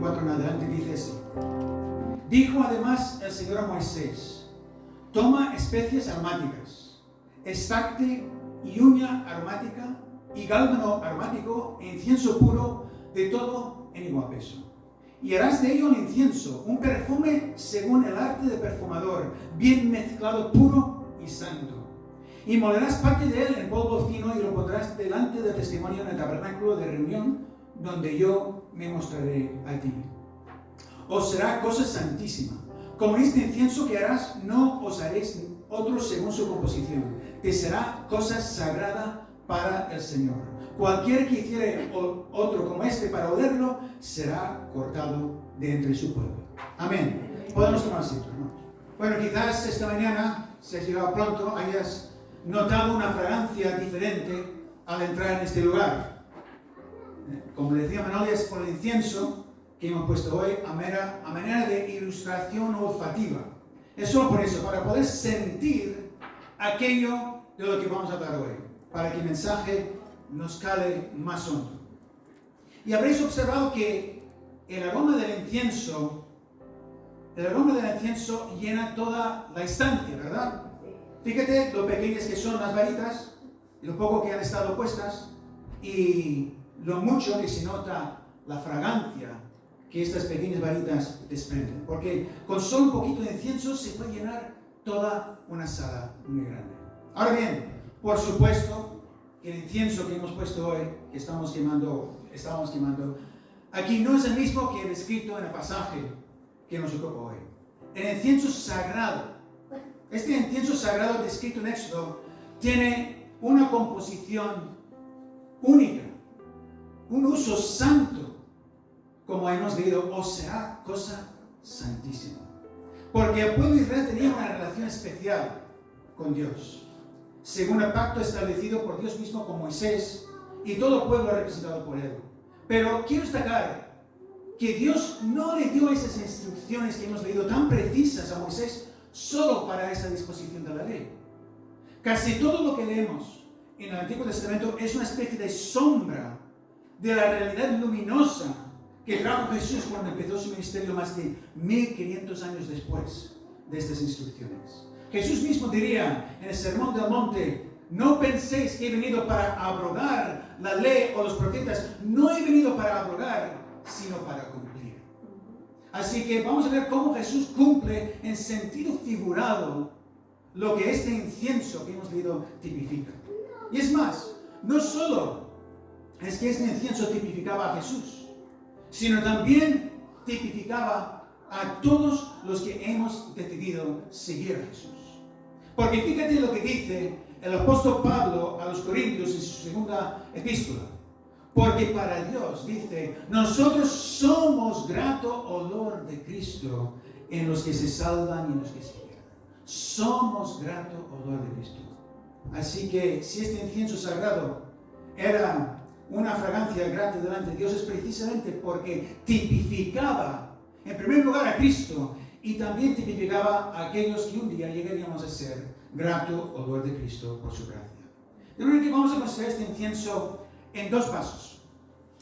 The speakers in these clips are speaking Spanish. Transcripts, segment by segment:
4 en adelante dice así. Dijo además el Señor a Moisés, toma especies aromáticas, estacte y uña aromática y gálbano aromático e incienso puro, de todo en igual peso. Y harás de ello el incienso, un perfume según el arte de perfumador, bien mezclado, puro y santo. Y molerás parte de él en polvo fino y lo pondrás delante del testimonio en el tabernáculo de reunión, donde yo me mostraré a ti. Os será cosa santísima. Como este incienso que harás, no os haréis otro según su composición. Te será cosa sagrada para el Señor. Cualquiera que hiciere otro como este para olerlo, será cortado de entre su pueblo. Amén. Podemos tomar asiento, ¿no? Bueno, quizás esta mañana, si has llegado pronto, hayas notado una fragancia diferente al entrar en este lugar. Como decía Manuel, es por el incienso que hemos puesto hoy a manera de ilustración olfativa. Es solo por eso, para poder sentir aquello de lo que vamos a hablar hoy, para que el mensaje nos cale más hondo. Y habréis observado que el aroma del incienso llena toda la estancia, ¿verdad? Fíjate lo pequeñas que son las varitas, y lo poco que han estado puestas, y lo mucho que se nota la fragancia que estas pequeñas varitas desprenden. Porque con solo un poquito de incienso se puede llenar toda una sala muy grande. Ahora bien, por supuesto, el incienso que hemos puesto hoy, que estábamos quemando, aquí no es el mismo que el descrito en el pasaje que nos ocupa hoy. El incienso sagrado, este incienso sagrado descrito en Éxodo, tiene una composición única, un uso santo, como hemos leído, o sea, cosa santísima. Porque el pueblo de Israel tenía una relación especial con Dios, según el pacto establecido por Dios mismo con Moisés y todo el pueblo representado por él. Pero quiero destacar que Dios no le dio esas instrucciones que hemos leído tan precisas a Moisés solo para esa disposición de la ley. Casi todo lo que leemos en el Antiguo Testamento es una especie de sombra de la realidad luminosa que trajo Jesús cuando empezó su ministerio más de 1500 años después de estas instrucciones. Jesús mismo diría en el Sermón del Monte, no penséis que he venido para abrogar la ley o los profetas, no he venido para abrogar, sino para cumplir. Así que vamos a ver cómo Jesús cumple en sentido figurado lo que este incienso que hemos leído tipifica. Y es más, no solo es que este incienso tipificaba a Jesús, sino también tipificaba a todos los que hemos decidido seguir a Jesús. Porque fíjate lo que dice el apóstol Pablo a los Corintios en su segunda epístola. Porque para Dios, dice, nosotros somos grato olor de Cristo en los que se salvan y en los que se pierden. Somos grato olor de Cristo. Así que si este incienso sagrado era una fragancia grata delante de Dios, es precisamente porque tipificaba, en primer lugar, a Cristo, y también tipificaba a aquellos que un día llegaríamos a ser grato olor de Cristo por su gracia. De manera que vamos a considerar este incienso en dos pasos.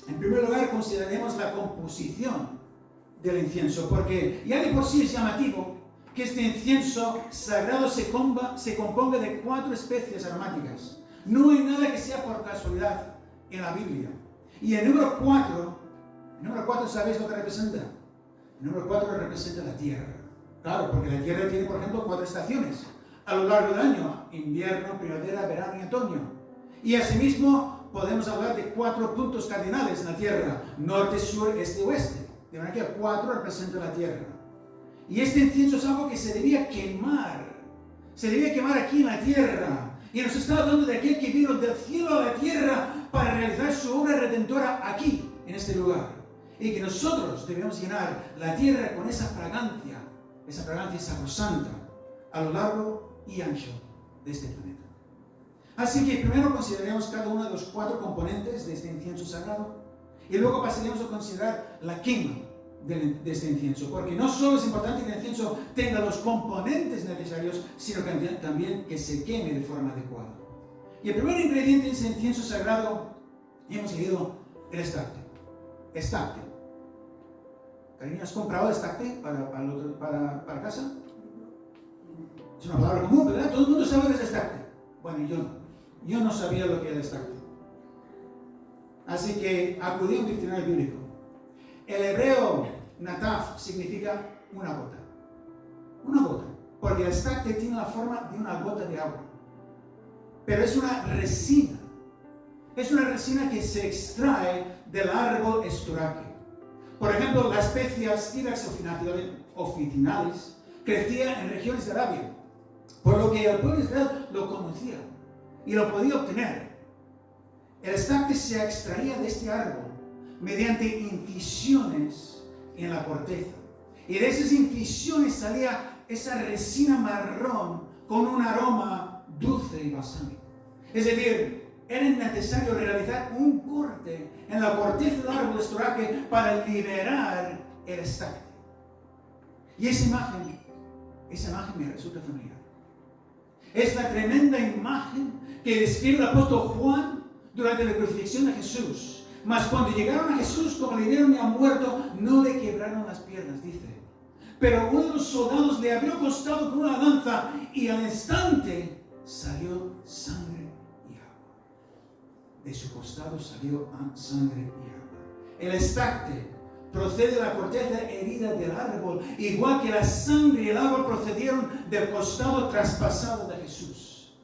En primer lugar, consideraremos la composición del incienso, porque ya de por sí es llamativo que este incienso sagrado se componga de 4 especies aromáticas. No hay nada que sea por casualidad en la Biblia. Y el número 4, ¿sabéis lo que representa? El número 4 representa la tierra. Claro, porque la tierra tiene, por ejemplo, 4 estaciones a lo largo del año: invierno, primavera, verano y otoño. Y asimismo podemos hablar de 4 puntos cardinales en la tierra: norte, sur, este y oeste. De manera que 4 representa la tierra. Y este incienso es algo que se debía quemar aquí en la tierra. Y nos está hablando de aquel que vino del cielo a la tierra para realizar su obra redentora aquí, en este lugar. Y que nosotros debemos llenar la tierra con esa fragancia sacrosanta a lo largo y ancho de este planeta. Así que primero consideraremos cada uno de los 4 componentes de este incienso sagrado y luego pasaremos a considerar la quema de este incienso, porque no solo es importante que el incienso tenga los componentes necesarios, sino también que se queme de forma adecuada. Y el primer ingrediente de ese incienso sagrado hemos leído el estacte. Cariño, ¿has comprado estacte para casa? Es una palabra común, ¿verdad? Todo el mundo sabe lo que es estacte. Bueno, yo no. Yo no sabía lo que era estacte. Así que acudí a un diccionario bíblico. El hebreo nataf significa una gota. Una gota. Porque el estacte tiene la forma de una gota de agua. Pero es una resina. Es una resina que se extrae del árbol esturaque. Por ejemplo, la especie Styrax officinalis crecía en regiones de Arabia, por lo que el pueblo de Israel lo conocía y lo podía obtener. El estacte se extraía de este árbol mediante incisiones en la corteza. Y de esas incisiones salía esa resina marrón con un aroma dulce y balsámico. Es decir, era necesario realizar un corte en la corteza del árbol esturaque para liberar el estacte. Y esa imagen me resulta familiar. Es la tremenda imagen que describe el apóstol Juan durante la crucifixión de Jesús. Mas cuando llegaron a Jesús, como le dieron ya muerto, no le quebraron las piernas, dice. Pero uno de los soldados le abrió costado con una lanza y al instante salió sangre y agua. De su costado salió sangre y agua. El estacte procede de la corteza herida del árbol, igual que la sangre y el agua procedieron del costado traspasado de Jesús.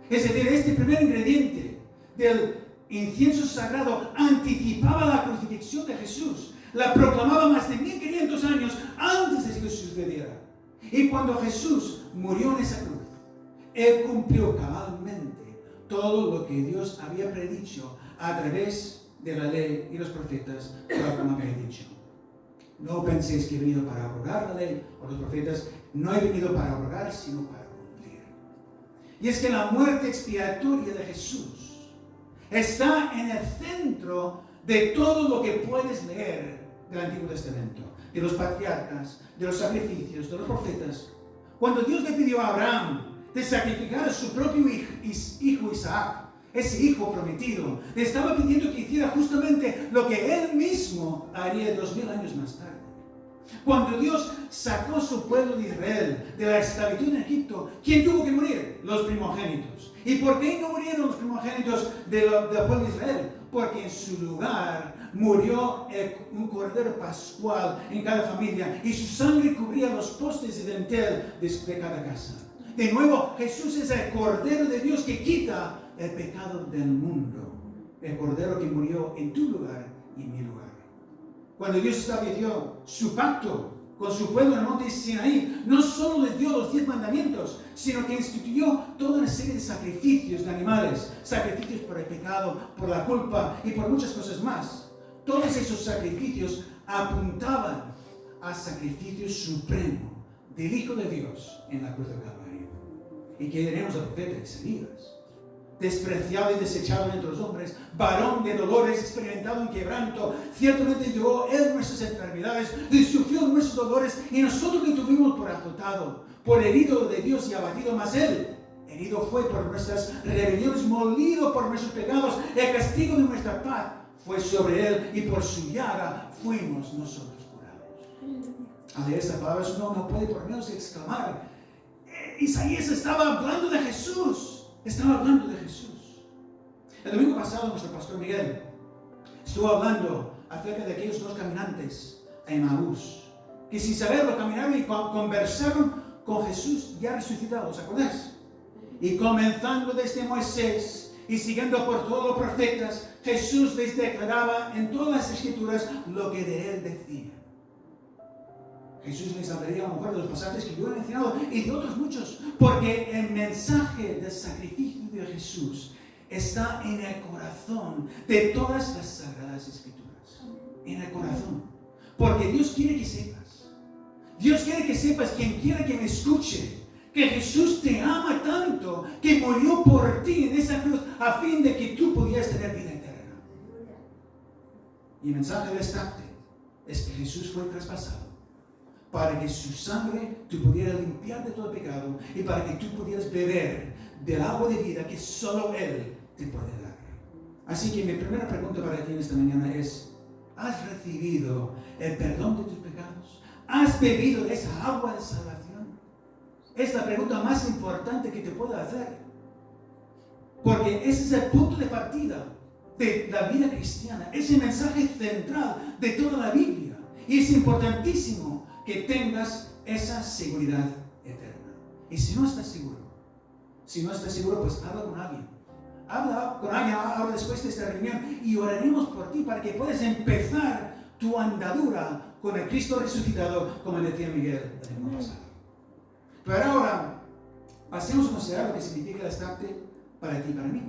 Es decir, este primer ingrediente del incienso sagrado anticipaba la crucifixión de Jesús. La proclamaba más de 1500 años antes de que sucediera. Y cuando Jesús murió en esa cruz, Él cumplió cabalmente todo lo que Dios había predicho a través de la ley y los profetas, como había dicho. No penséis que he venido para abrogar la ley o los profetas. No he venido para abrogar, sino para cumplir. Y es que la muerte expiatoria de Jesús está en el centro de todo lo que puedes leer del Antiguo Testamento, de los patriarcas, de los sacrificios, de los profetas. Cuando Dios le pidió a Abraham de sacrificar a su propio hijo Isaac, ese hijo prometido, le estaba pidiendo que hiciera justamente lo que él mismo haría 2000 años más tarde. Cuando Dios sacó su pueblo de Israel de la esclavitud en Egipto, ¿quién tuvo que morir? Los primogénitos. ¿Y por qué no murieron los primogénitos del pueblo de Israel? Porque en su lugar murió un cordero pascual en cada familia y su sangre cubría los postes de dintel de cada casa. De nuevo, Jesús es el Cordero de Dios que quita el pecado del mundo. El Cordero que murió en tu lugar y en mi lugar. Cuando Dios estableció su pacto con su pueblo en el monte Sinaí, no solo les dio los 10 mandamientos, sino que instituyó toda una serie de sacrificios de animales, sacrificios por el pecado, por la culpa y por muchas cosas más. Todos esos sacrificios apuntaban al sacrificio supremo del Hijo de Dios en la cruz del Calvario. ¿Y qué diremos al profeta Isaías? Despreciado y desechado entre los hombres, varón de dolores, experimentado en quebranto, ciertamente llevó él nuestras enfermedades y sufrió nuestros dolores, y nosotros le tuvimos por azotado, por herido de Dios y abatido, mas él herido fue por nuestras rebeliones, molido por nuestros pecados, el castigo de nuestra paz fue sobre él, y por su llaga fuimos nosotros curados. Al leer esta palabra uno no puede por menos exclamar: Isaías estaba hablando de Jesús. Estaba hablando de Jesús. El domingo pasado nuestro pastor Miguel estuvo hablando acerca de aquellos dos caminantes a Emaús, que sin saberlo caminaron y conversaron con Jesús ya resucitado, ¿os acordáis? Y comenzando desde Moisés y siguiendo por todos los profetas, Jesús les declaraba en todas las escrituras lo que de él decía. Jesús les hablaría a lo mejor de los pasajes que yo he mencionado y de otros muchos, porque el mensaje del sacrificio de Jesús está en el corazón de todas las sagradas escrituras. En el corazón. Porque Dios quiere que sepas. Dios quiere que sepas, quien quiera que me escuche, que Jesús te ama tanto que murió por ti en esa cruz a fin de que tú pudieras tener vida eterna. Y el mensaje del estacte es que Jesús fue traspasado para que su sangre tú pudieras limpiar de todo pecado y para que tú pudieras beber del agua de vida que solo Él te puede dar. Así que mi primera pregunta para ti en esta mañana es: ¿has recibido el perdón de tus pecados? ¿Has bebido de esa agua de salvación? Es la pregunta más importante que te puedo hacer. Porque ese es el punto de partida de la vida cristiana. Es el mensaje central de toda la Biblia. Y es importantísimo que tengas esa seguridad eterna. Y si no estás seguro, pues habla con alguien. Habla con alguien ahora después de esta reunión y oraremos por ti para que puedas empezar tu andadura con el Cristo resucitado, como decía Miguel el año pasado. Pero ahora pasemos a considerar lo que significa el estarte para ti y para mí.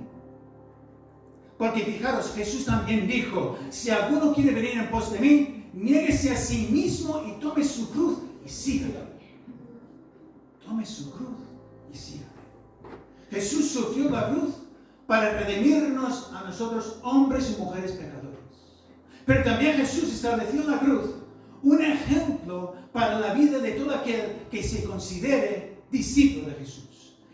Porque fijaros, Jesús también dijo, si alguno quiere venir en pos de mí, niéguese a sí mismo y tome su cruz y sígame. Tome su cruz y sígame. Jesús sufrió la cruz para redimirnos a nosotros, hombres y mujeres pecadores. Pero también Jesús estableció en la cruz un ejemplo para la vida de todo aquel que se considere discípulo de Jesús.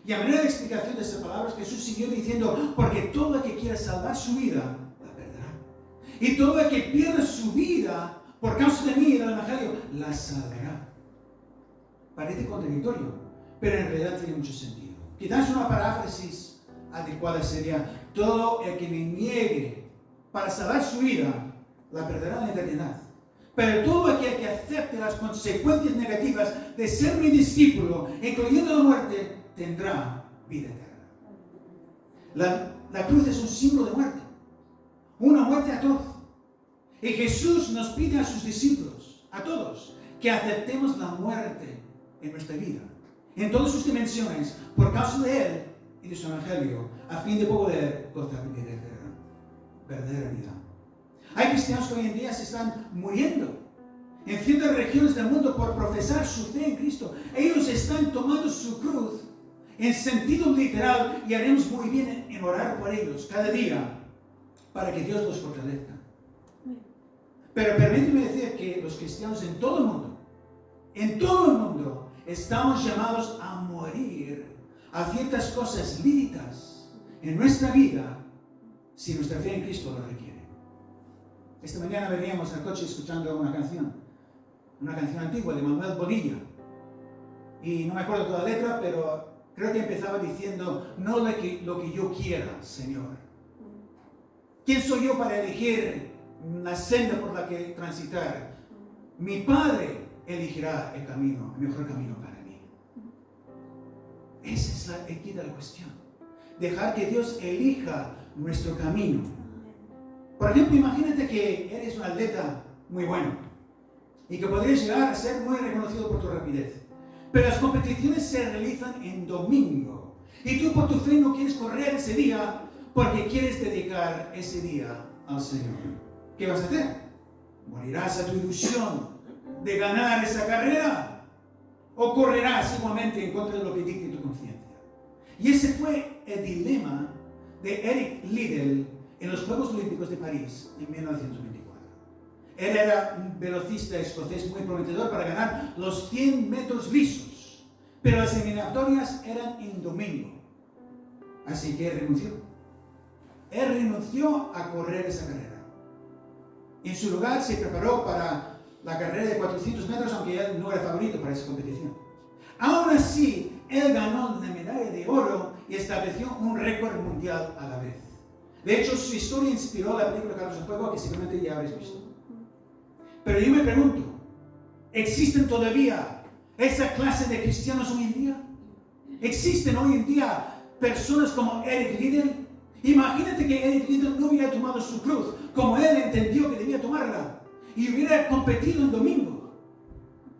Y a manera de explicación de estas palabras, Jesús siguió diciendo, porque todo el que quiera salvar su vida, la perderá. Y todo el que pierda su vida por causa de mí y del Evangelio, la salvará. Parece contradictorio, pero en realidad tiene mucho sentido. Quizás una paráfrasis adecuada sería, todo el que me niegue para salvar su vida, la perderá en la eternidad. Pero todo aquel que acepte las consecuencias negativas de ser mi discípulo, incluyendo la muerte, tendrá vida eterna. La cruz es un símbolo de muerte, una muerte atroz. Y Jesús nos pide a sus discípulos, a todos, que aceptemos la muerte en nuestra vida, en todas sus dimensiones, por causa de Él y de su Evangelio, a fin de poder gozar de vida eterna, verdadera vida. Hay cristianos que hoy en día se están muriendo en ciertas regiones del mundo por profesar su fe en Cristo. Ellos están tomando su cruz en sentido literal y haremos muy bien en orar por ellos cada día para que Dios los fortalezca. Pero permíteme decir que los cristianos en todo el mundo, estamos llamados a morir a ciertas cosas lícitas en nuestra vida si nuestra fe en Cristo lo requiere. Esta mañana veníamos al coche escuchando una canción antigua de Manuel Bonilla. Y no me acuerdo toda la letra, pero creo que empezaba diciendo, no lo que yo quiera, Señor. ¿Quién soy yo para elegir la senda por la que transitar? Mi Padre elegirá el mejor camino para mí. Esa es aquí la cuestión. Dejar que Dios elija nuestro camino. Por ejemplo, imagínate que eres un atleta muy bueno y que podrías llegar a ser muy reconocido por tu rapidez. Pero las competiciones se realizan en domingo y tú por tu fe no quieres correr ese día porque quieres dedicar ese día al Señor. ¿Qué vas a hacer? ¿Morirás a tu ilusión de ganar esa carrera? ¿O correrás igualmente en contra de lo que dicte tu conciencia? Y ese fue el dilema de Eric Liddell en los Juegos Olímpicos de París en 1924. Él era un velocista escocés muy prometedor para ganar los 100 metros lisos, pero las eliminatorias eran en domingo. Así que renunció. Él renunció a correr esa carrera. En su lugar se preparó para la carrera de 400 metros, aunque él no era favorito para esa competición. Aún así, él ganó la medalla de oro y estableció un récord mundial a la vez. De hecho, su historia inspiró la película Carros de Fuego, que seguramente ya habréis visto. Pero yo me pregunto, ¿existen todavía esa clase de cristianos hoy en día? ¿Existen hoy en día personas como Eric Liddell? Imagínate que Eric Liddell no hubiera tomado su cruz como él entendió que debía tomarla y hubiera competido en domingo.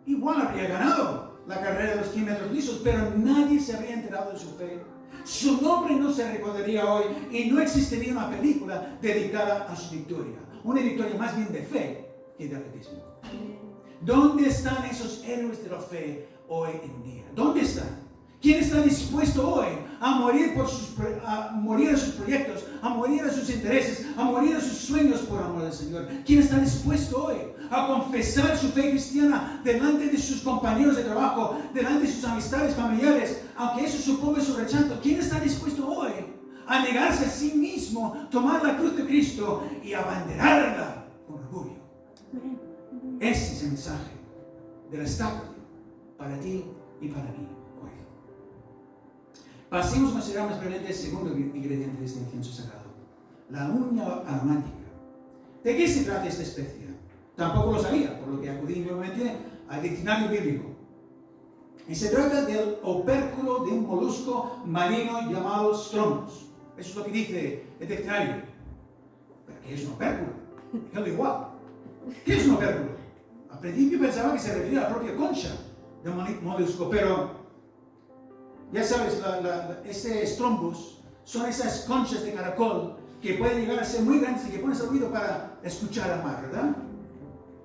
Igual habría ganado la carrera de los 100 metros lisos, pero nadie se habría enterado de su fe. Su nombre no se recordaría hoy y no existiría una película dedicada a su victoria. Una victoria más bien de fe que de atletismo. ¿Dónde están esos héroes de la fe hoy en día? ¿Dónde están? ¿Quién está dispuesto hoy a morir a morir a sus proyectos, a morir a sus intereses, a morir a sus sueños por amor del Señor? ¿Quién está dispuesto hoy a confesar su fe cristiana delante de sus compañeros de trabajo, delante de sus amistades familiares, aunque eso suponga su rechazo? ¿Quién está dispuesto hoy a negarse a sí mismo, tomar la cruz de Cristo y abanderarla con orgullo? Ese es el mensaje del establo para ti y para mí hoy. Pasemos a considerar más brevemente el segundo ingrediente de este incienso sagrado, la uña aromática. ¿De qué se trata esta especia? Tampoco lo sabía, por lo que acudí nuevamente al diccionario bíblico. Y se trata del opérculo de un molusco marino llamado strombus. Eso es lo que dice el diccionario. ¿Pero qué es un opérculo? Es lo igual. ¿Qué es un opérculo? Al principio pensaba que se refería a la propia concha de un molusco, pero ya sabes, ese strombus son esas conchas de caracol que pueden llegar a ser muy grandes y que pones el oído para escuchar al mar, ¿verdad?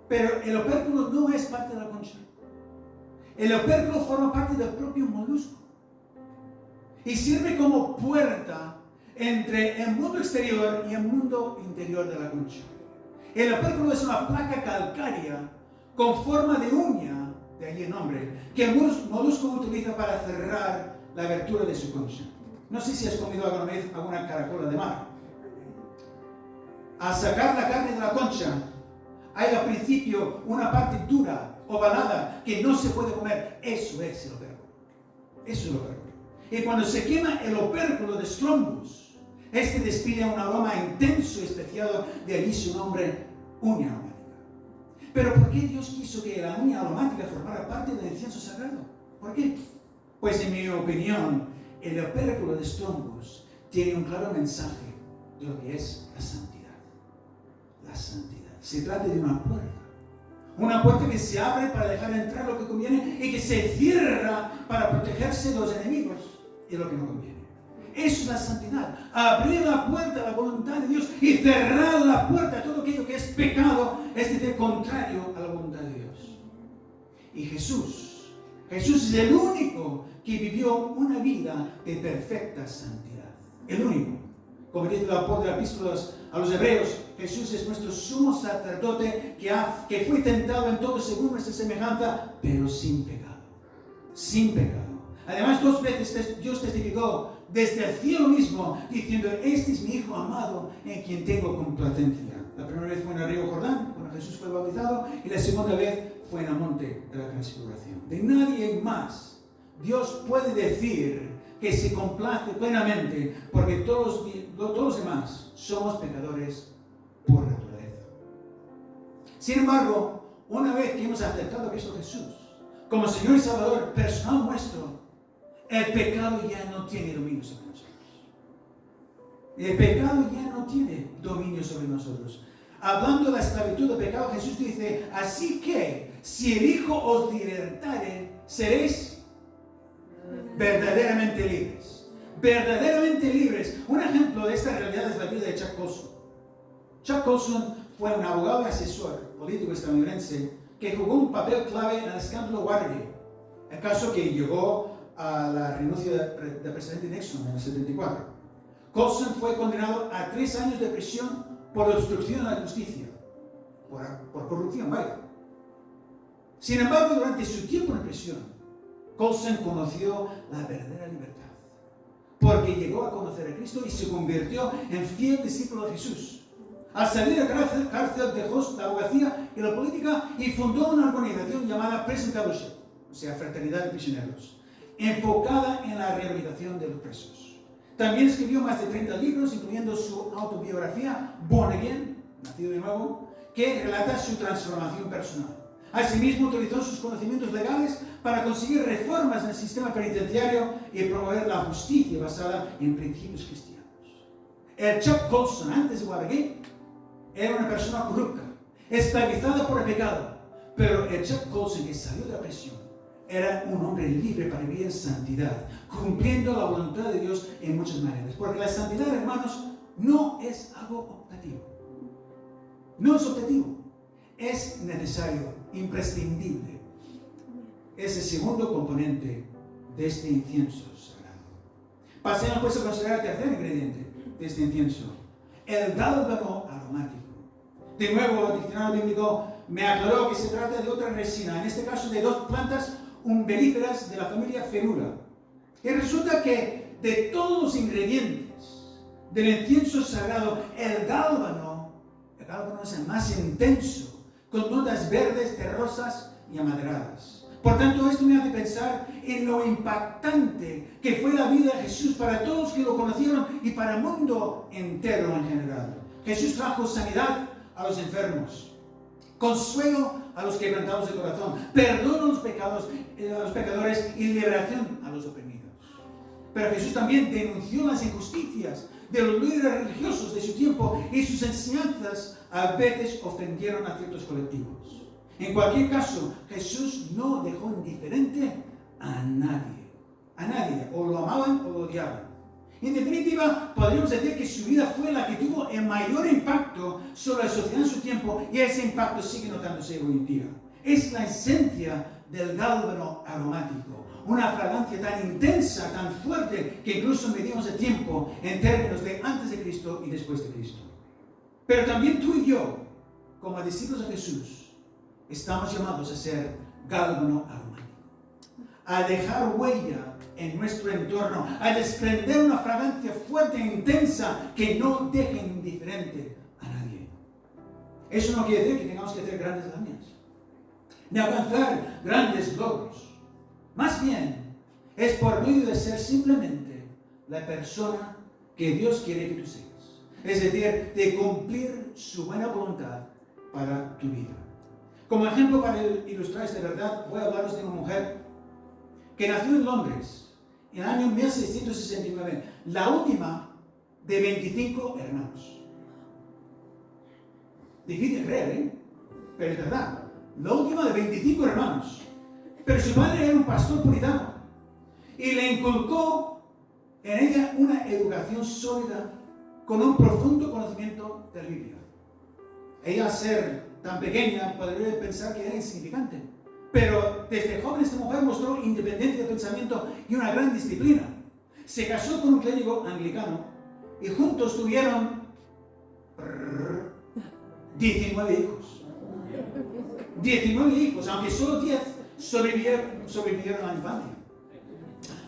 Pero el opérculo no es parte de la concha. El opérculo forma parte del propio molusco y sirve como puerta entre el mundo exterior y el mundo interior de la concha. El opérculo es una placa calcárea con forma de uña, de ahí el nombre, que el molusco utiliza para cerrar la abertura de su concha. No sé si has comido alguna vez alguna caracola de mar. Al sacar la carne de la concha, hay al principio una parte dura, ovalada, que no se puede comer. Eso es el opérculo. Eso es el opérculo. Y cuando se quema el opérculo de strombus, este despide un aroma intenso y especiado, de allí su nombre, uña aromática. Pero ¿por qué Dios quiso que la uña aromática formara parte del incienso sagrado? ¿Por qué? Pues en mi opinión, el opérculo de strombus tiene un claro mensaje de lo que es la santidad. La santidad. Se trata de una puerta que se abre para dejar entrar lo que conviene y que se cierra para protegerse de los enemigos y lo que no conviene. Eso es la santidad. Abrir la puerta a la voluntad de Dios y cerrar la puerta a todo aquello que es pecado, es decir, contrario a la voluntad de Dios. Y Jesús es el único que vivió una vida de perfecta santidad. El único. Como dice el apóstol de la epístola a los hebreos, Jesús es nuestro sumo sacerdote que fue tentado en todo según nuestra semejanza, pero sin pecado. Sin pecado. Además, 2 veces Dios testificó desde el cielo mismo, diciendo: este es mi Hijo amado en quien tengo complacencia. La primera vez fue en el río Jordán, cuando Jesús fue bautizado, y la segunda vez fue en el monte de la transfiguración. De nadie más Dios puede decir que se complace plenamente, porque todos los demás somos pecadores por naturaleza. Sin embargo, una vez que hemos aceptado a Cristo Jesús como Señor y Salvador personal nuestro, el pecado ya no tiene dominio sobre nosotros. El pecado ya no tiene dominio sobre nosotros. Hablando de la esclavitud del pecado, Jesús dice: así que, si el Hijo os libertare, seréis verdaderamente libres. Verdaderamente libres. Un ejemplo de esta realidad es la vida de Chuck Colson. Chuck Colson fue un abogado y asesor político estadounidense que jugó un papel clave en el escándalo Watergate, el caso que llevó a la renuncia del presidente Nixon en el 74. Colson fue condenado a 3 años de prisión por obstrucción a la justicia, por corrupción, vaya. Sin embargo, durante su tiempo en prisión, Colson conoció la verdadera libertad, porque llegó a conocer a Cristo y se convirtió en fiel discípulo de Jesús. Al salir de la cárcel dejó la abogacía y la política y fundó una organización llamada Prison Fellowship, o sea, Fraternidad de Prisioneros, enfocada en la rehabilitación de los presos. También escribió más de 30 libros, incluyendo su autobiografía, Born Again, Nacido de Nuevo, que relata su transformación personal. Asimismo, utilizó sus conocimientos legales para conseguir reformas en el sistema penitenciario y promover la justicia basada en principios cristianos. El Chuck Colson, antes de Watergate, era una persona corrupta, esclavizada por el pecado, pero el Chuck Colson, que salió de la prisión, era un hombre libre para vivir en santidad, cumpliendo la voluntad de Dios en muchas maneras. Porque la santidad, hermanos, no es algo optativo. No es optativo. Es necesario, imprescindible. Es el segundo componente de este incienso sagrado. Pasemos pues a considerar el tercer ingrediente de este incienso, el gálbano aromático. De nuevo, el diccionario bíblico me aclaró que se trata de otra resina, en este caso de 2 plantas umbelíferas de la familia Ferula. Y resulta que de todos los ingredientes del incienso sagrado, el gálbano es el más intenso, con notas verdes, terrosas y amaderadas. Por tanto, esto me hace pensar en lo impactante que fue la vida de Jesús para todos que lo conocieron y para el mundo entero en general. Jesús trajo sanidad a los enfermos, consuelo a los quebrantados de corazón, perdón a los pecadores y liberación a los oprimidos. Pero Jesús también denunció las injusticias de los líderes religiosos de su tiempo y sus enseñanzas a veces ofendieron a ciertos colectivos. En cualquier caso, Jesús no dejó indiferente a nadie, o lo amaban o lo odiaban. En definitiva, podríamos decir que su vida fue la que tuvo el mayor impacto sobre la sociedad en su tiempo y ese impacto sigue notándose hoy en día. Es la esencia del gálbano aromático, una fragancia tan intensa, tan fuerte, que incluso medimos el tiempo en términos de antes de Cristo y después de Cristo. Pero también tú y yo, como discípulos de Jesús, estamos llamados a ser gálbano aromático, a dejar huella en nuestro entorno, a desprender una fragancia fuerte e intensa que no deje indiferente a nadie. Eso no quiere decir que tengamos que hacer grandes hazañas, ni alcanzar grandes logros. Más bien, es por medio de ser simplemente la persona que Dios quiere que tú seas. Es decir, de cumplir su buena voluntad para tu vida. Como ejemplo, para ilustrar esta verdad, voy a hablaros de una mujer que nació en Londres en el año 1669, la última de 25 hermanos. Difícil creer, ¿eh? Pero es verdad, la última de 25 hermanos. Pero su padre era un pastor puritano y le inculcó en ella una educación sólida con un profundo conocimiento de la Biblia. Ella, al ser tan pequeña, podría pensar que era insignificante. Pero desde joven esta mujer mostró independencia de pensamiento y una gran disciplina. Se casó con un clérigo anglicano y juntos tuvieron 19 hijos. 19 hijos, aunque solo 10 sobrevivieron a la infancia.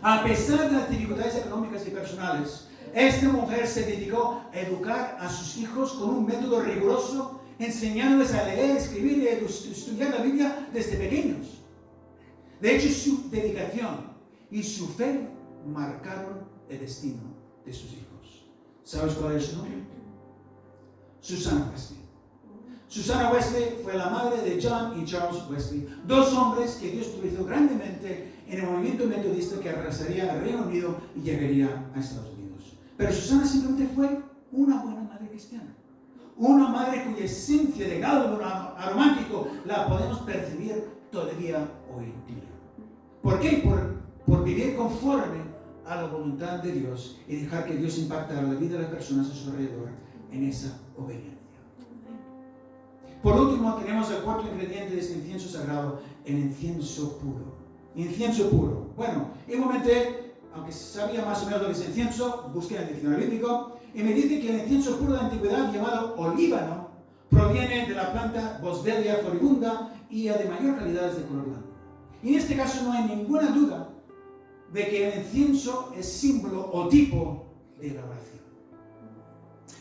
A pesar de las dificultades económicas y personales, esta mujer se dedicó a educar a sus hijos con un método riguroso, enseñándoles a leer, escribir y estudiar la Biblia desde pequeños. De hecho, su dedicación y su fe marcaron el destino de sus hijos. ¿Sabes cuál es su nombre? Susana Wesley. Susana Wesley fue la madre de John y Charles Wesley, dos hombres que Dios utilizó grandemente en el movimiento metodista que arrasaría al Reino Unido y llegaría a Estados Unidos. Pero Susana simplemente fue una buena madre cristiana. Una madre cuya esencia de gálbano aromático la podemos percibir todavía hoy en día. ¿Por qué? Por vivir conforme a la voluntad de Dios y dejar que Dios impactara la vida de las personas a su alrededor en esa obediencia. Por último, tenemos el cuarto ingrediente de este incienso sagrado, el incienso puro. Incienso puro. Bueno, igualmente, aunque sabía más o menos lo que es incienso, busqué en el diccionario bíblico y me dice que el incienso puro de la antigüedad, llamado olíbano, proviene de la planta Boswellia floribunda y de mayor calidad es de color blanco. Y en este caso no hay ninguna duda de que el incienso es símbolo o tipo de la oración.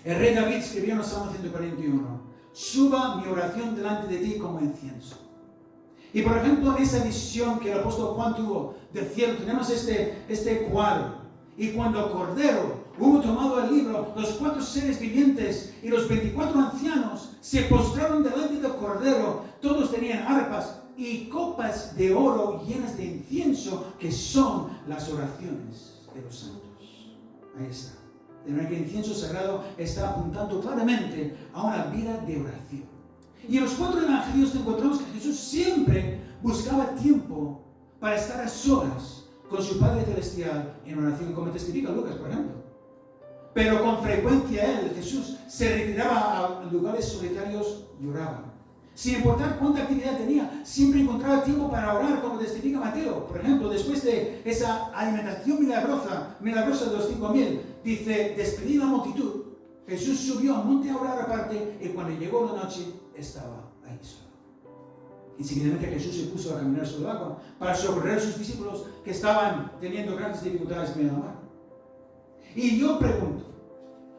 El rey David escribió en el Salmo 141, suba mi oración delante de ti como incienso. Y por ejemplo, en esa visión que el apóstol Juan tuvo del cielo, tenemos este cuadro. Y cuando el Cordero hubo tomado el libro, los 4 seres vivientes y los 24 ancianos se postraron delante del Cordero. Todos tenían arpas y copas de oro llenas de incienso, que son las oraciones de los santos. Ahí está. De manera que el incienso sagrado está apuntando claramente a una vida de oración. Y en los 4 evangelios encontramos que Jesús siempre buscaba tiempo para estar a solas con su Padre Celestial en oración, como testifica Lucas, por ejemplo. Pero con frecuencia Jesús, se retiraba a lugares solitarios y oraba. Sin importar cuánta actividad tenía, siempre encontraba tiempo para orar, como testifica Mateo. Por ejemplo, después de esa alimentación milagrosa de los 5.000, dice, despedida la multitud, Jesús subió al monte a orar aparte y cuando llegó la noche estaba ahí solo. Y seguidamente Jesús se puso a caminar sobre el agua para socorrer a sus discípulos que estaban teniendo grandes dificultades en medio del mar. Y yo pregunto,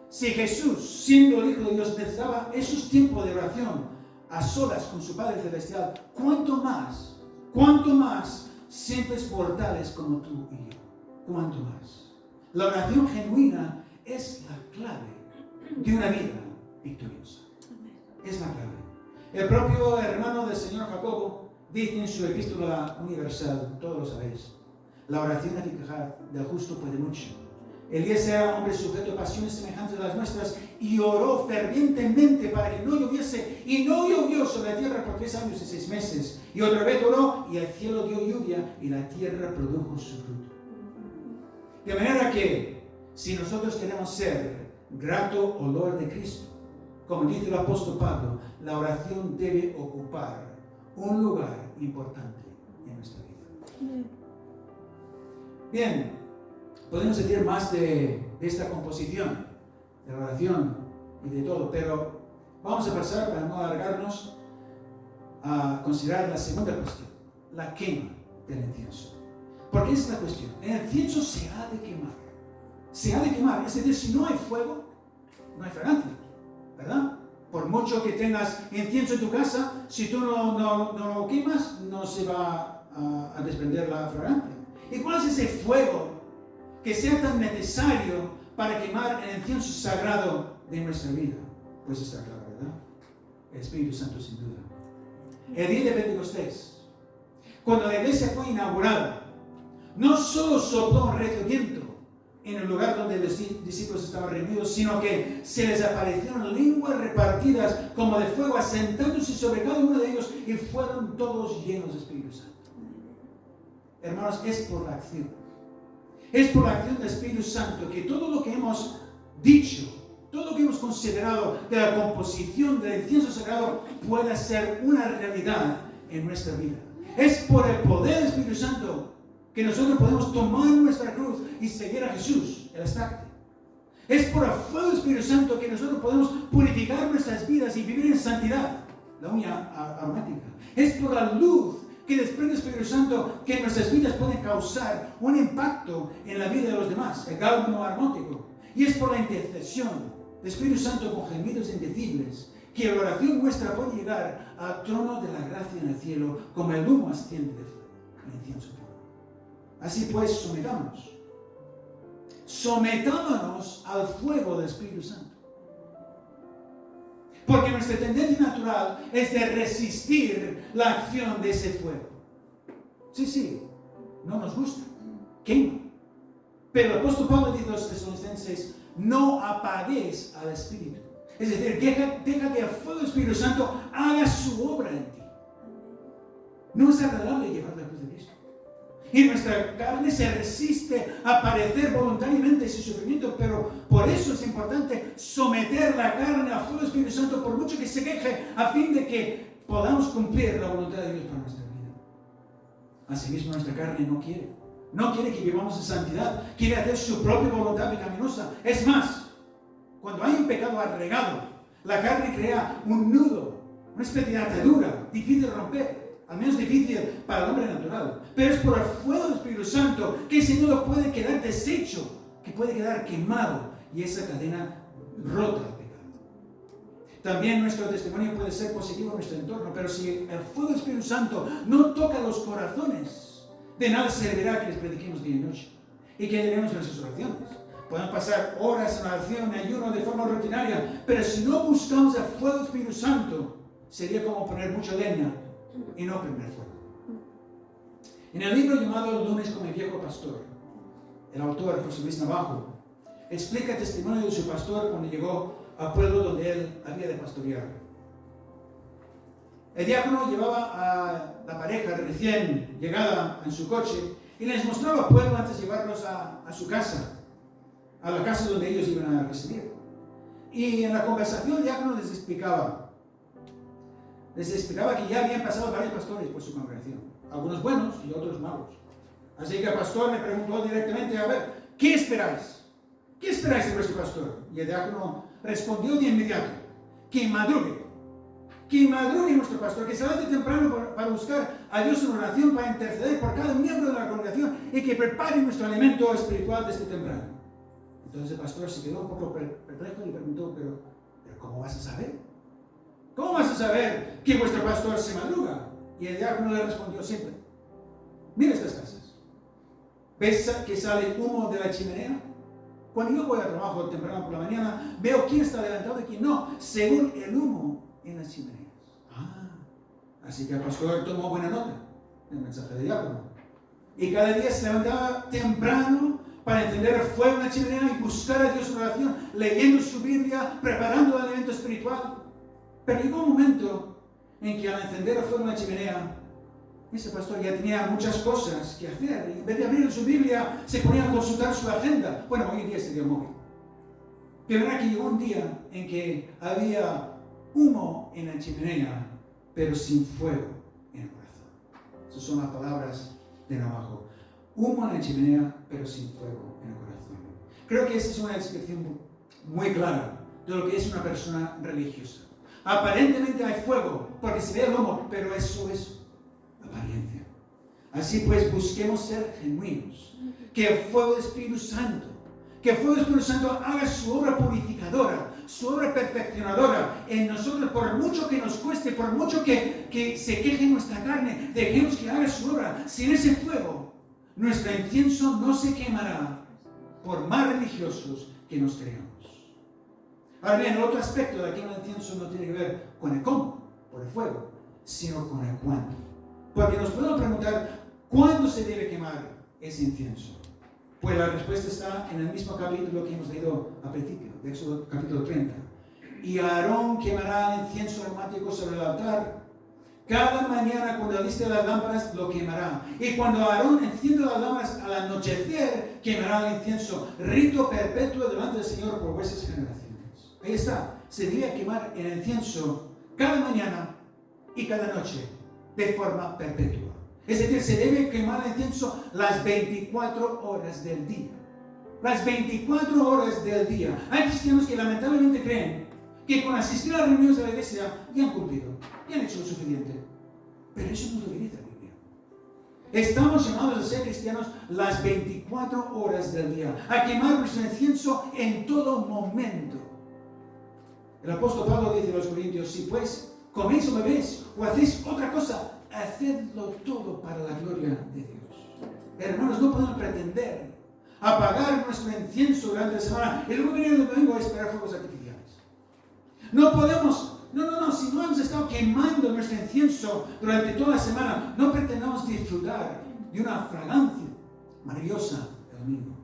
si Jesús, siendo el Hijo de Dios, necesitaba esos tiempos de oración a solas con su Padre Celestial, cuánto más simples mortales como tú y yo. Cuánto más. La oración genuina es la clave de una vida victoriosa. Es la clave. El propio hermano del Señor Jacobo dice en su epístola universal, todos lo sabéis, la oración eficaz del justo puede mucho. Elías era hombre sujeto a pasiones semejantes a las nuestras y oró fervientemente para que no lloviese, y no llovió sobre la tierra por 3 años y 6 meses. Y otra vez oró y el cielo dio lluvia y la tierra produjo su fruto. De manera que, si nosotros queremos ser grato olor de Cristo, como dice el apóstol Pablo, la oración debe ocupar un lugar importante en nuestra vida. Bien, podemos decir más de esta composición, de la oración y de todo, pero vamos a pasar, para no alargarnos, a considerar la segunda cuestión, la quema del incienso. Porque esa es la cuestión. El incienso se ha de quemar. Se ha de quemar. Es decir, si no hay fuego, no hay fragancia, ¿verdad? Por mucho que tengas incienso en tu casa, si tú no lo quemas, no se va a desprender la fragancia. ¿Y cuál es ese fuego que sea tan necesario para quemar el incienso sagrado de nuestra vida? Pues está claro, ¿verdad? El Espíritu Santo, sin duda. El día de Pentecostés, cuando la iglesia fue inaugurada, no solo sopló un recio viento en el lugar donde los discípulos estaban reunidos, sino que se les aparecieron lenguas repartidas como de fuego, asentándose sobre cada uno de ellos, y fueron todos llenos de Espíritu Santo. Hermanos, es por la acción. Es por la acción del Espíritu Santo que todo lo que hemos dicho, todo lo que hemos considerado de la composición del incienso sagrado pueda ser una realidad en nuestra vida. Es por el poder del Espíritu Santo que nosotros podemos tomar nuestra cruz y seguir a Jesús, el estacte. Es por el fuego del Espíritu Santo que nosotros podemos purificar nuestras vidas y vivir en santidad, la uña aromática. Es por la luz que desprende el Espíritu Santo que en nuestras vidas pueden causar un impacto en la vida de los demás, el galvano aromático. Y es por la intercesión del Espíritu Santo con gemidos indecibles que la oración nuestra puede llegar al trono de la gracia en el cielo, como el humo asciende del incienso puro. Así pues, sometámonos al fuego del Espíritu Santo. Porque nuestra tendencia natural es de resistir la acción de ese fuego. Sí, no nos gusta, quema. Pero el apóstol Pablo dice a los tesalonicenses, no apaguéis al Espíritu. Es decir, deja que el fuego del Espíritu Santo haga su obra en ti. No es agradable llevar la cruz de Cristo. Y nuestra carne se resiste a padecer voluntariamente ese sufrimiento, pero por eso es importante someter la carne al fuego del Espíritu Santo, por mucho que se queje, a fin de que podamos cumplir la voluntad de Dios para nuestra vida. Asimismo, nuestra carne no quiere que vivamos en santidad, quiere hacer su propia voluntad pecaminosa. Es más, cuando hay un pecado arraigado, la carne crea un nudo, una especie de atadura, difícil de romper. Al menos difícil para el hombre natural. Pero es por el fuego del Espíritu Santo que ese nudo puede quedar deshecho, que puede quedar quemado, y esa cadena rota el pecado. También nuestro testimonio puede ser positivo en nuestro entorno, pero si el fuego del Espíritu Santo no toca los corazones, de nada servirá que les prediquemos día y noche y que debemos nuestras oraciones. Podemos pasar horas en oración, en ayuno, de forma rutinaria, pero si no buscamos el fuego del Espíritu Santo, sería como poner mucha leña y no prender fuego. En el libro llamado El lunes con el viejo pastor, el autor José Luis Navajo explica el testimonio de su pastor cuando llegó al pueblo donde él había de pastorear. El diácono llevaba a la pareja recién llegada en su coche y les mostraba el pueblo antes de llevarlos a su casa, a la casa donde ellos iban a residir. Y en la conversación el diácono les explicaba que ya habían pasado varios pastores por su congregación, algunos buenos y otros malos. Así que el pastor le preguntó directamente, a ver, ¿qué esperáis? ¿Qué esperáis de vuestro pastor? Y el diácono respondió de inmediato, que madrugue nuestro pastor, que se levante temprano para buscar a Dios en oración, para interceder por cada miembro de la congregación y que prepare nuestro alimento espiritual desde temprano. Entonces el pastor se quedó un poco perplejo y le preguntó, ¿pero cómo vas a saber? ¿Cómo vas a saber que vuestro pastor se madruga? Y el diácono le respondió siempre, mira estas casas. ¿Ves que sale humo de la chimenea? Cuando yo voy a trabajo temprano por la mañana, veo quién está levantado y quién no, según el humo en las chimeneas. Así que el pastor tomó buena nota del mensaje del diácono. Y cada día se levantaba temprano para encender el fuego en la chimenea y buscar a Dios en oración, leyendo su Biblia, preparando el alimento espiritual. Pero llegó un momento en que al encender el fuego en la chimenea, ese pastor ya tenía muchas cosas que hacer. Y en vez de abrir su Biblia, se ponía a consultar su agenda. Bueno, hoy en día sería móvil. Pero era que llegó un día en que había humo en la chimenea, pero sin fuego en el corazón. Esas son las palabras de Navajo. Humo en la chimenea, pero sin fuego en el corazón. Creo que esa es una descripción muy clara de lo que es una persona religiosa. Aparentemente hay fuego, porque se ve el humo, pero eso es apariencia. Así pues, busquemos ser genuinos. Que el fuego del Espíritu Santo, haga su obra purificadora, su obra perfeccionadora en nosotros, por mucho que nos cueste, por mucho que se queje nuestra carne, dejemos que haga su obra. Sin ese fuego, nuestro incienso no se quemará, por más religiosos que nos creamos. Ahora bien, otro aspecto de aquí el incienso no tiene que ver con el cómo, por el fuego, sino con el cuándo. Porque nos podemos preguntar, ¿cuándo se debe quemar ese incienso? Pues la respuesta está en el mismo capítulo que hemos leído al principio, de Éxodo capítulo 30. Y Aarón quemará el incienso aromático sobre el altar. Cada mañana cuando aliste las lámparas lo quemará. Y cuando Aarón enciende las lámparas al anochecer, quemará el incienso. Rito perpetuo delante del Señor por vuestras generaciones. Ahí está. Se debe quemar el incienso cada mañana y cada noche de forma perpetua. Es decir, se debe quemar el incienso las 24 horas del día. Las 24 horas del día. Hay cristianos que lamentablemente creen que con asistir a las reuniones de la iglesia ya han cumplido, ya han hecho lo suficiente. Pero eso no lo dice la Biblia. Estamos llamados a ser cristianos las 24 horas del día, a quemar nuestro incienso en todo momento. El apóstol Pablo dice a los Corintios, si pues coméis o bebéis o hacéis otra cosa, hacedlo todo para la gloria de Dios. Hermanos, no podemos pretender apagar nuestro incienso durante la semana y luego venir el domingo a esperar fuegos artificiales. No podemos, si no hemos estado quemando nuestro incienso durante toda la semana, no pretendamos disfrutar de una fragancia maravillosa el domingo.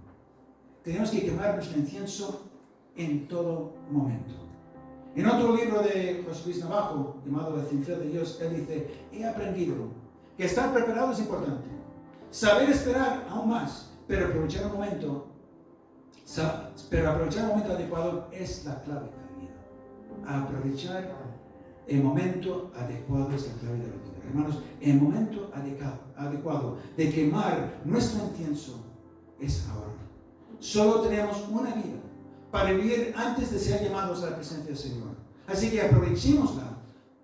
Tenemos que quemar nuestro incienso en todo momento. En otro libro de José Luis Navajo, llamado La Ciencia de Dios, él dice, he aprendido que estar preparado es importante, saber esperar aún más, pero aprovechar el momento adecuado es la clave de la vida. Aprovechar el momento adecuado es la clave de la vida. Hermanos, el momento adecuado de quemar nuestro incienso es ahora. Solo tenemos una vida para vivir antes de ser llamados a la presencia del Señor. Así que aprovechémosla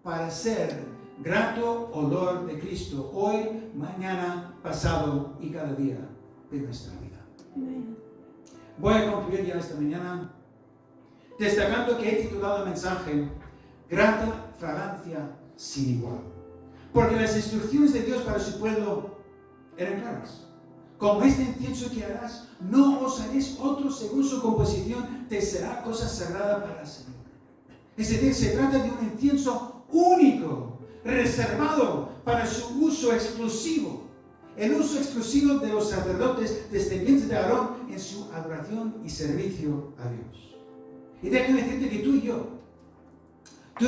para ser grato olor de Cristo hoy, mañana, pasado y cada día de nuestra vida. Amén. Voy a concluir ya esta mañana destacando que he titulado el mensaje Grata fragancia sin igual. Porque las instrucciones de Dios para su pueblo eran claras. Como este incienso que harás, no os haréis otro según su composición, te será cosa sagrada para el Señor. Es decir, se trata de un incienso único, reservado para su uso exclusivo. El uso exclusivo de los sacerdotes descendientes de Aarón en su adoración y servicio a Dios. Y déjame decirte que tú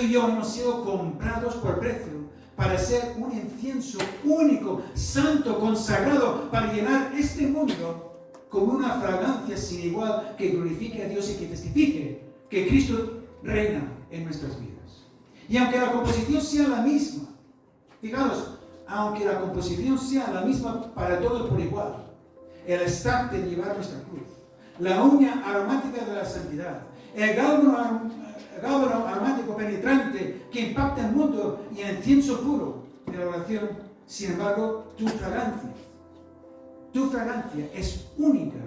y yo hemos sido comprados por precio para ser un incienso único, santo, consagrado, para llenar este mundo con una fragancia sin igual que glorifique a Dios y que testifique que Cristo reina en nuestras vidas. Y aunque la composición sea la misma, fijaros, aunque la composición sea la misma para todos por igual, el staff de llevar nuestra cruz, la uña aromática de la santidad, el gálbano aromático penetrante que impacta el mundo y el incienso puro de la oración, sin embargo, tu fragancia es única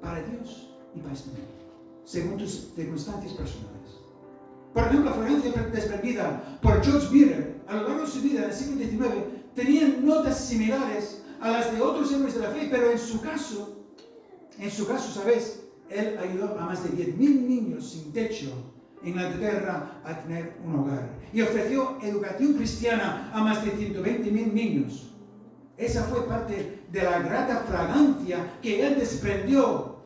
para Dios y para este mundo, según tus circunstancias personales. Por ejemplo, la fragancia desprendida por George Miller a lo largo de su vida en el siglo XIX tenían notas similares a las de otros héroes de la fe, pero en su caso, ¿sabes? Él ayudó a más de 10.000 niños sin techo en la Inglaterra a tener un hogar y ofreció educación cristiana a más de 120.000 niños. Esa fue parte de la grata fragancia que él desprendió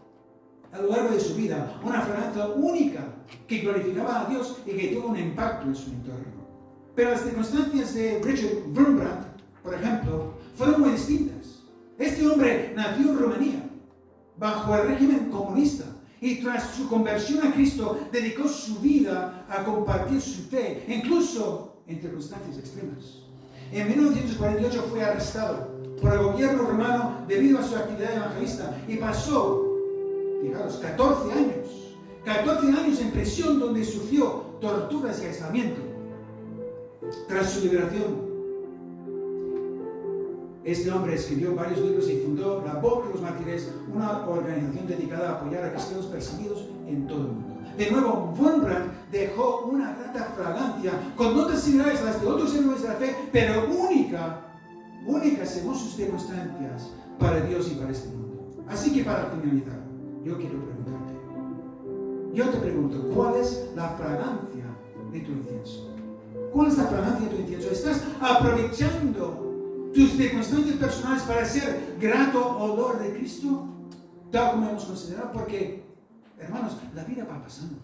a lo largo de su vida, una fragancia única que glorificaba a Dios y que tuvo un impacto en su entorno. Pero las circunstancias de Richard Wurmbrand, por ejemplo, fueron muy distintas. Este hombre nació en Rumanía, bajo el régimen comunista, y tras su conversión a Cristo dedicó su vida a compartir su fe, incluso en circunstancias extremas. En 1948 fue arrestado por el gobierno rumano debido a su actividad evangelista y pasó, fijaros, 14 años en prisión donde sufrió torturas y aislamiento. Tras su liberación, este hombre escribió varios libros y fundó La Voz de los Mártires, una organización dedicada a apoyar a cristianos perseguidos en todo el mundo. De nuevo, Wurmbrand dejó una grata fragancia con notas similares a las de otros héroes de la fe, pero única según sus circunstancias para Dios y para este mundo. Así que para finalizar, yo quiero preguntarte. Yo te pregunto, ¿cuál es la fragancia de tu incienso? ¿Cuál es la fragancia de tu incienso? ¿Estás aprovechando tus circunstancias personales para ser grato olor de Cristo? Tal como hemos considerado, porque, hermanos, la vida va pasando.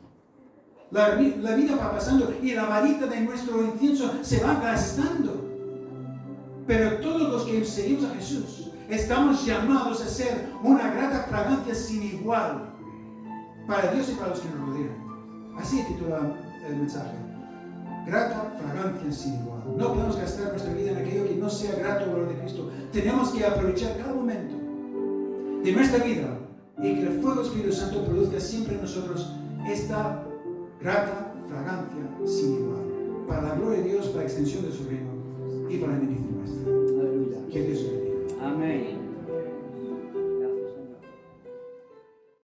La vida va pasando y la varita de nuestro incienso se va gastando. Pero todos los que seguimos a Jesús estamos llamados a ser una grata fragancia sin igual para Dios y para los que nos rodean. Así titula el mensaje. Grata fragancia sin igual. No podemos gastar nuestra vida en aquello que no sea grato olor de Cristo. Tenemos que aprovechar cada momento de nuestra vida y que el fuego del Espíritu Santo produzca siempre en nosotros esta grata fragancia sin igual, para la gloria de Dios, para la extensión de su reino y para la bendición